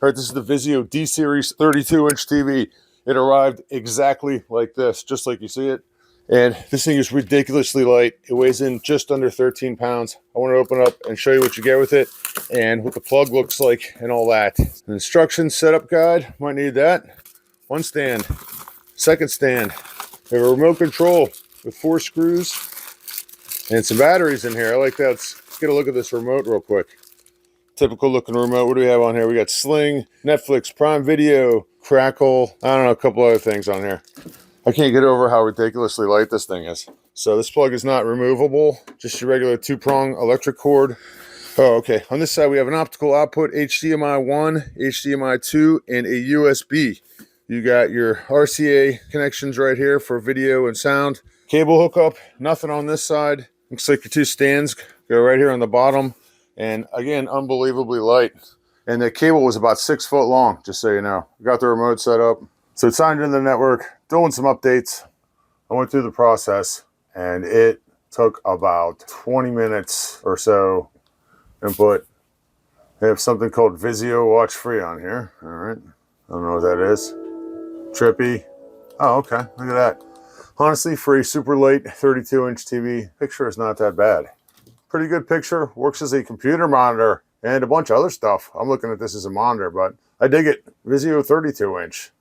All right, this is the VIZIO D-Series 32-inch TV. It arrived exactly like this, just like you see it. And this thing is ridiculously light. It weighs in just under 13 pounds. I want to open it up and show you what you get with it and what the plug looks like and all that. An instructions setup guide, might need that. One stand, second stand. We have a remote control with 4 screws and some batteries in here. I like that. Let's get a look at this remote real quick. Typical looking remote. What do we have on here? We got Sling, Netflix, Prime Video, Crackle. I don't know, a couple other things on here. I can't get over how ridiculously light this thing is. So this plug is not removable, just your regular 2-prong electric cord. Oh, okay. On this side, we have an optical output, HDMI 1, HDMI 2, and a USB. You got your RCA connections right here for video and sound. Cable hookup, nothing on this side. Looks like your 2 stands go right here on the bottom. And again, unbelievably light. And the cable was about 6 foot long, just so you know. We got the remote set up. So it's signed into the network, doing some updates. I went through the process and it took about 20 minutes or so input. They have something called VIZIO Watch Free on here. All right. I don't know what that is. Trippy. Oh, okay. Look at that. Honestly, free, super light, 32-inch TV. Picture is not that bad. Pretty good picture. Works as a computer monitor and a bunch of other stuff. I'm looking at this as a monitor, but I dig it. VIZIO 32-inch.